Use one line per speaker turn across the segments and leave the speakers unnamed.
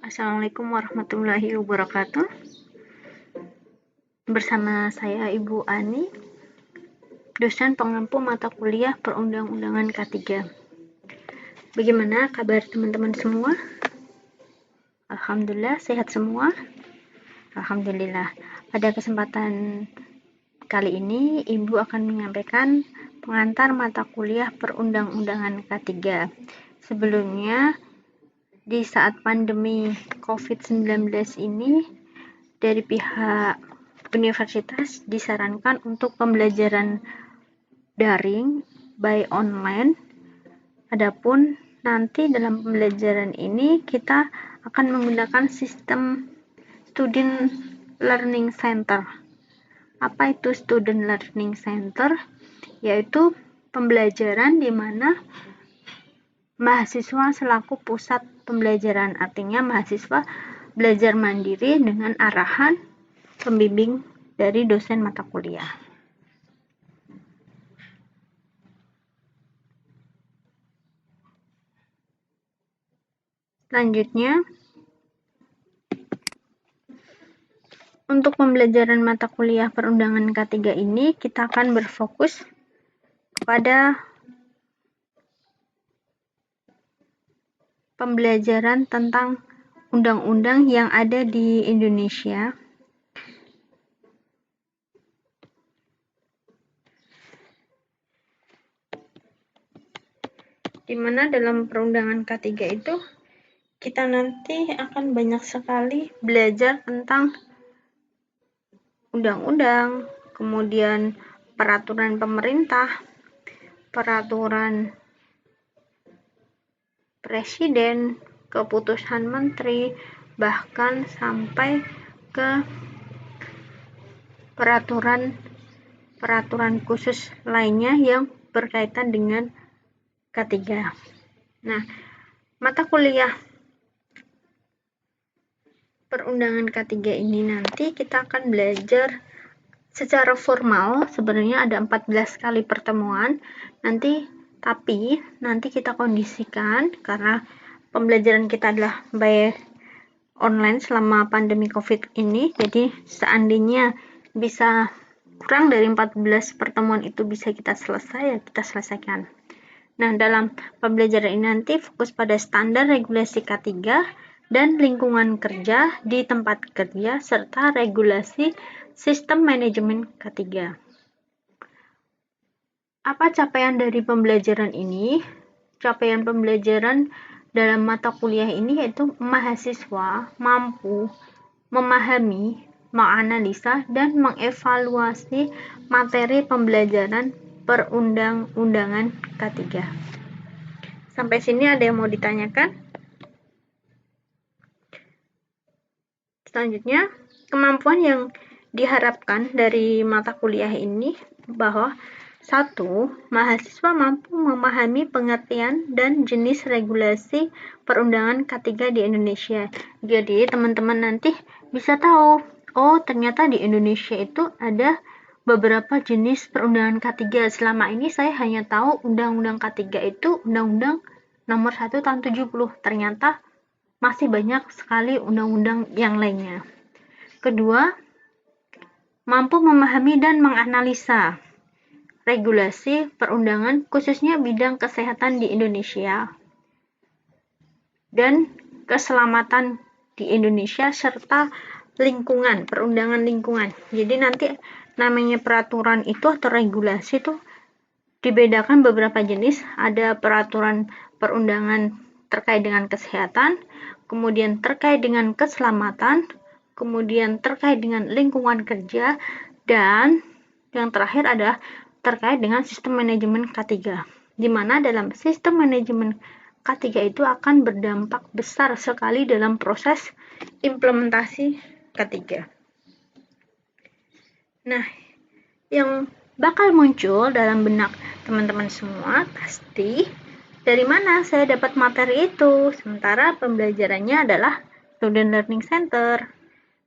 Assalamualaikum warahmatullahi wabarakatuh. Bersama saya Ibu Ani, dosen pengampu mata kuliah Perundang-undangan K3. Bagaimana kabar teman-teman semua? Alhamdulillah sehat semua. Alhamdulillah. Pada kesempatan kali ini Ibu akan menyampaikan pengantar mata kuliah Perundang-undangan K3. Sebelumnya, di saat pandemi COVID-19 ini, dari pihak universitas disarankan untuk pembelajaran daring by online. Adapun nanti dalam pembelajaran ini kita akan menggunakan sistem student learning center. Apa itu student learning center? Yaitu pembelajaran di mana mahasiswa selaku pusat pembelajaran, artinya mahasiswa belajar mandiri dengan arahan pembimbing dari dosen mata kuliah. Selanjutnya, untuk pembelajaran mata kuliah perundangan K3 ini kita akan berfokus pada pembelajaran tentang undang-undang yang ada di Indonesia, di mana dalam perundangan K3 itu kita nanti akan banyak sekali belajar tentang undang-undang, kemudian peraturan pemerintah, peraturan presiden, keputusan menteri, bahkan sampai ke peraturan khusus lainnya yang berkaitan dengan K3. Nah, mata kuliah perundangan K3 ini nanti kita akan belajar secara formal. Sebenarnya ada 14 kali pertemuan tapi nanti kita kondisikan karena pembelajaran kita adalah by online selama pandemi COVID ini. Jadi seandainya bisa kurang dari 14 pertemuan itu bisa kita selesaikan. Nah, dalam pembelajaran ini nanti fokus pada standar regulasi K3 dan lingkungan kerja di tempat kerja serta regulasi sistem manajemen K3. Apa capaian dari pembelajaran ini? Capaian pembelajaran dalam mata kuliah ini yaitu mahasiswa mampu memahami, menganalisa, dan mengevaluasi materi pembelajaran perundang-undangan K3. Sampai sini ada yang mau ditanyakan? Selanjutnya, kemampuan yang diharapkan dari mata kuliah ini bahwa 1. Mahasiswa mampu memahami pengertian dan jenis regulasi perundangan K3 di Indonesia. Jadi, teman-teman nanti bisa tahu, oh ternyata di Indonesia itu ada beberapa jenis perundangan K3. Selama ini saya hanya tahu Undang-Undang K3 itu Undang-Undang Nomor 1 Tahun 70. Ternyata masih banyak sekali undang-undang yang lainnya. Kedua, mampu memahami dan menganalisa regulasi perundangan khususnya bidang kesehatan di Indonesia dan keselamatan di Indonesia serta lingkungan, perundangan lingkungan. Jadi nanti namanya peraturan itu atau regulasi itu dibedakan beberapa jenis. Ada peraturan perundangan terkait dengan kesehatan, kemudian terkait dengan keselamatan, kemudian terkait dengan lingkungan kerja, dan yang terakhir adalah terkait dengan sistem manajemen K3, di mana dalam sistem manajemen K3 itu akan berdampak besar sekali dalam proses implementasi K3. Nah, yang bakal muncul dalam benak teman-teman semua pasti, dari mana saya dapat materi itu, sementara pembelajarannya adalah Student Learning Center.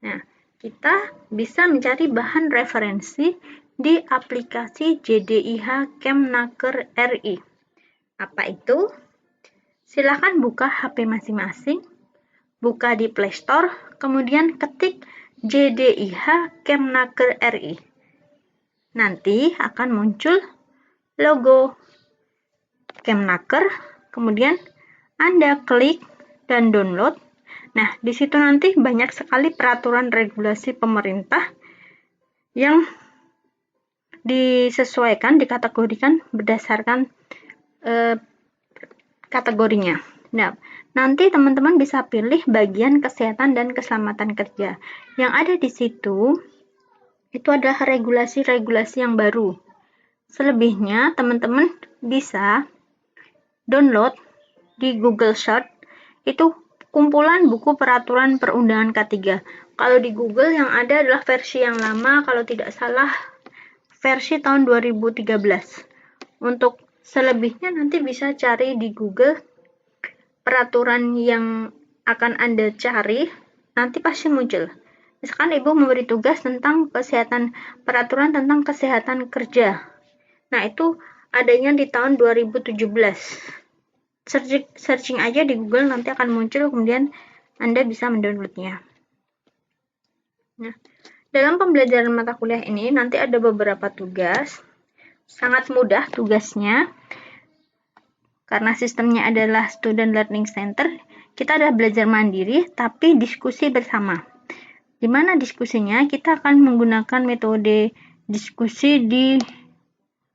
Nah, kita bisa mencari bahan referensi di aplikasi JDIH Kemnaker RI. Apa itu? Silakan buka HP masing-masing, buka di Play Store, kemudian ketik JDIH Kemnaker RI. Nanti akan muncul logo Kemnaker, kemudian Anda klik dan download. Nah, di situ nanti banyak sekali peraturan regulasi pemerintah yang disesuaikan, dikategorikan berdasarkan kategorinya. Nah, nanti teman-teman bisa pilih bagian kesehatan dan keselamatan kerja. Yang ada di situ itu adalah regulasi-regulasi yang baru. Selebihnya teman-teman bisa download di Google Search, itu kumpulan buku peraturan perundangan K3. Kalau di Google yang ada adalah versi yang lama, kalau tidak salah versi tahun 2013. Untuk selebihnya nanti bisa cari di Google peraturan yang akan Anda cari, nanti pasti muncul. Misalkan Ibu memberi tugas tentang peraturan tentang kesehatan kerja. Nah, itu adanya di tahun 2017. Searching aja di Google, nanti akan muncul, kemudian Anda bisa mendownloadnya. Nah, dalam pembelajaran mata kuliah ini nanti ada beberapa tugas. Sangat mudah tugasnya. Karena sistemnya adalah Student Learning Center, kita adalah belajar mandiri tapi diskusi bersama. Di mana diskusinya kita akan menggunakan metode diskusi di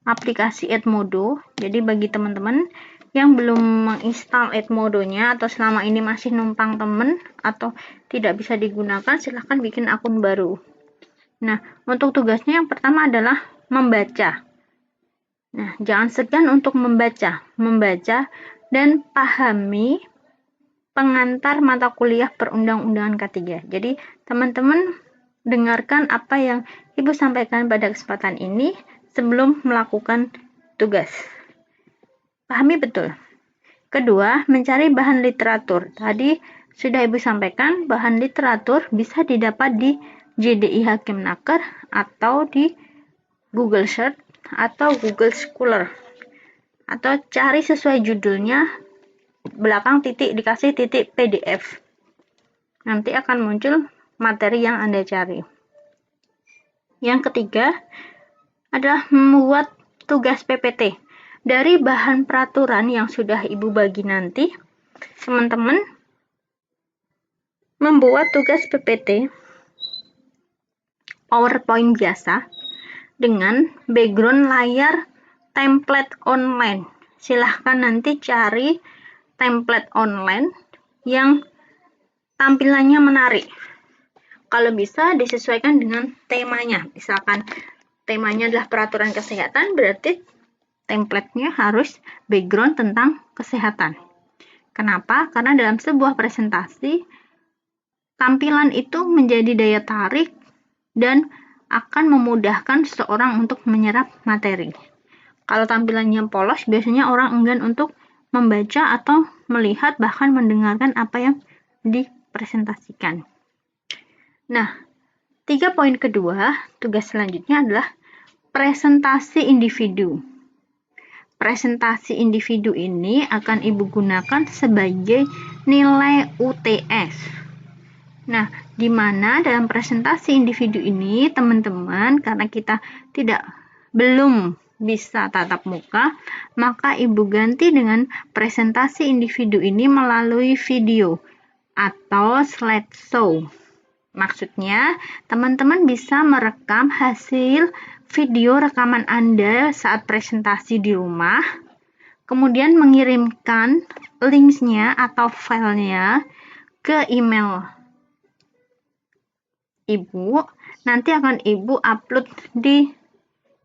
aplikasi Edmodo. Jadi bagi teman-teman yang belum menginstal Edmodo-nya atau selama ini masih numpang teman atau tidak bisa digunakan, silahkan bikin akun baru. Nah, untuk tugasnya yang pertama adalah membaca. Nah, jangan segan untuk membaca dan pahami pengantar mata kuliah perundang-undangan K3. Jadi, teman-teman dengarkan apa yang Ibu sampaikan pada kesempatan ini sebelum melakukan tugas. Pahami betul. Kedua, mencari bahan literatur. Tadi sudah Ibu sampaikan, bahan literatur bisa didapat di JDIH Kemnaker atau di Google Search atau Google Scholar, atau cari sesuai judulnya, belakang titik dikasih titik PDF, nanti akan muncul materi yang Anda cari. Yang ketiga adalah membuat tugas PPT dari bahan peraturan yang sudah Ibu bagi. Nanti teman-teman membuat tugas PPT PowerPoint biasa dengan background layar template online. Silahkan nanti cari template online yang tampilannya menarik. Kalau bisa disesuaikan dengan temanya. Misalkan temanya adalah peraturan kesehatan, berarti template-nya harus background tentang kesehatan. Kenapa? Karena dalam sebuah presentasi, tampilan itu menjadi daya tarik dan akan memudahkan seseorang untuk menyerap materi. Kalau tampilannya polos, biasanya orang enggan untuk membaca atau melihat, bahkan mendengarkan apa yang dipresentasikan. Nah, 3 poin kedua, tugas selanjutnya adalah presentasi individu. Presentasi individu ini akan Ibu gunakan sebagai nilai UTS. Nah, di mana dalam presentasi individu ini, teman-teman, karena kita belum bisa tatap muka, maka Ibu ganti dengan presentasi individu ini melalui video atau slideshow. Maksudnya, teman-teman bisa merekam hasil video rekaman Anda saat presentasi di rumah, kemudian mengirimkan linknya atau filenya ke email Ibu, nanti akan Ibu upload di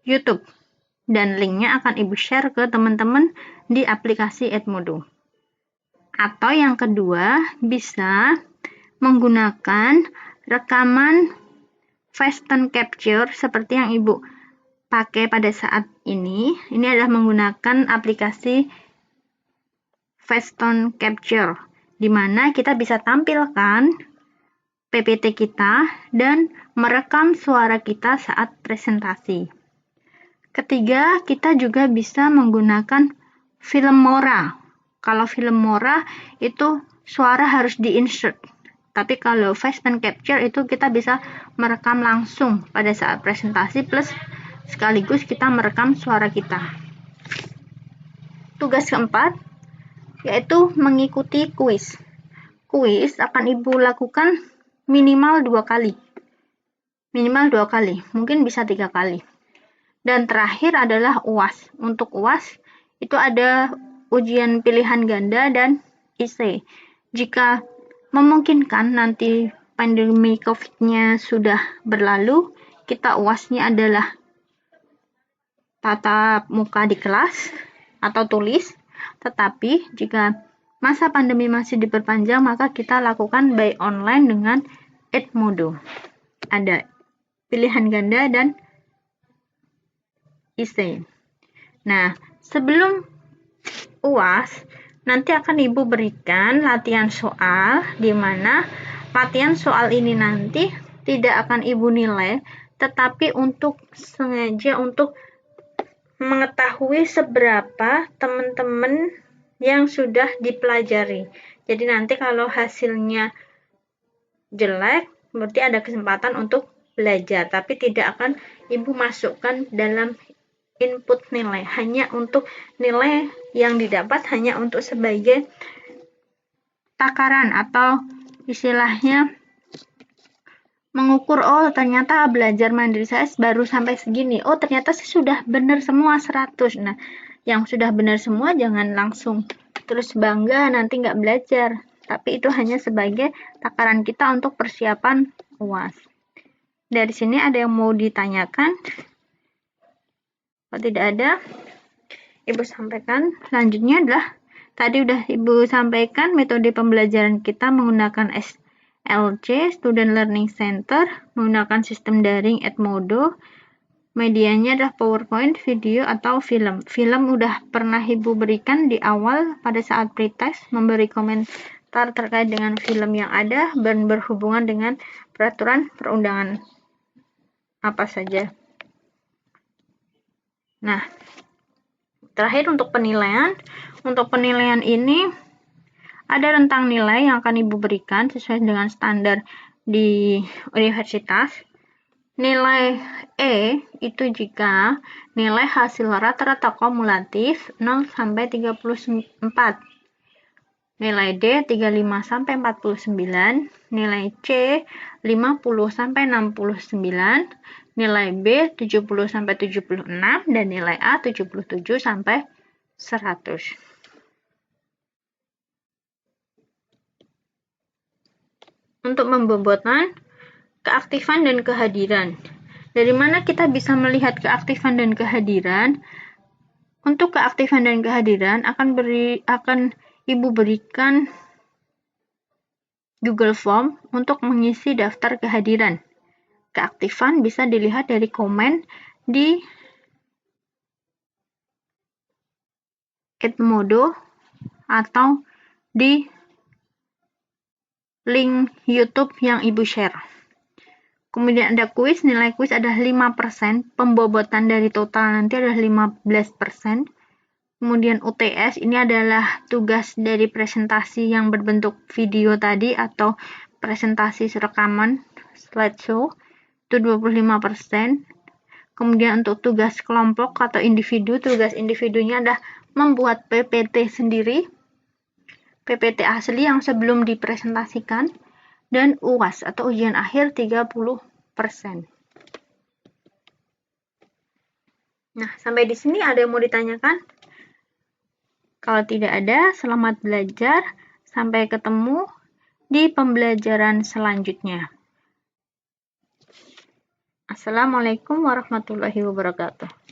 YouTube dan linknya akan Ibu share ke teman-teman di aplikasi Edmodo. Atau yang kedua, bisa menggunakan rekaman Facetune Capture seperti yang Ibu pakai pada saat ini. Ini adalah menggunakan aplikasi Facetune Capture, di mana kita bisa tampilkan PPT kita dan merekam suara kita saat presentasi. Ketiga, kita juga bisa menggunakan Filmora. Kalau Filmora itu suara harus di-insert. Tapi kalau voice and capture itu kita bisa merekam langsung pada saat presentasi plus sekaligus kita merekam suara kita. Tugas keempat yaitu mengikuti kuis. Kuis akan Ibu lakukan minimal 2 kali. Minimal 2 kali, mungkin bisa 3 kali. Dan terakhir adalah UAS. Untuk UAS itu ada ujian pilihan ganda dan IC. Jika memungkinkan nanti pandemi COVID-nya sudah berlalu, kita UAS-nya adalah tatap muka di kelas atau tulis. Tetapi jika masa pandemi masih diperpanjang, maka kita lakukan by online dengan Edmodo. Ada pilihan ganda dan IC. Nah, sebelum UAS, nanti akan Ibu berikan latihan soal, di mana latihan soal ini nanti tidak akan Ibu nilai, tetapi sengaja untuk mengetahui seberapa teman-teman yang sudah dipelajari. Jadi nanti kalau hasilnya jelek, berarti ada kesempatan untuk belajar, tapi tidak akan Ibu masukkan dalam input nilai, hanya untuk nilai yang didapat hanya untuk sebagai takaran atau istilahnya mengukur, oh ternyata belajar mandiri saya baru sampai segini, oh ternyata saya sudah benar semua 100. Nah, yang sudah benar semua jangan langsung terus bangga nanti nggak belajar, tapi itu hanya sebagai takaran kita untuk persiapan UAS. Dari sini ada yang mau ditanyakan? Kalau tidak ada, Ibu sampaikan. Selanjutnya adalah tadi udah Ibu sampaikan metode pembelajaran kita menggunakan SLC, Student Learning Center, menggunakan sistem daring Edmodo. Medianya adalah PowerPoint, video, atau film. Film udah pernah Ibu berikan di awal pada saat pretest, memberi komentar terkait dengan film yang ada dan berhubungan dengan peraturan perundangan apa saja. Nah, terakhir untuk penilaian. Untuk penilaian ini ada rentang nilai yang akan Ibu berikan sesuai dengan standar di universitas. Nilai E itu jika nilai hasil rata-rata kumulatif 0 sampai 34. Nilai D 35 sampai 49, nilai C 50 sampai 69, nilai B 70 sampai 76 dan nilai A 77 sampai 100. Untuk pembobotan keaktifan dan kehadiran. Dari mana kita bisa melihat keaktifan dan kehadiran? Untuk keaktifan dan kehadiran akan Ibu berikan Google Form untuk mengisi daftar kehadiran. Keaktifan bisa dilihat dari komen di Edmodo atau di link YouTube yang Ibu share. Kemudian ada kuis, nilai kuis adalah 5%, pembobotan dari total nanti adalah 15%. Kemudian UTS, ini adalah tugas dari presentasi yang berbentuk video tadi atau presentasi rekaman slideshow, itu 25%. Kemudian untuk tugas kelompok atau individu, tugas individunya adalah membuat PPT sendiri, PPT asli yang sebelum dipresentasikan, dan UAS atau ujian akhir 30%. Nah, sampai di sini ada yang mau ditanyakan? Kalau tidak ada, selamat belajar. Sampai ketemu di pembelajaran selanjutnya. Assalamualaikum warahmatullahi wabarakatuh.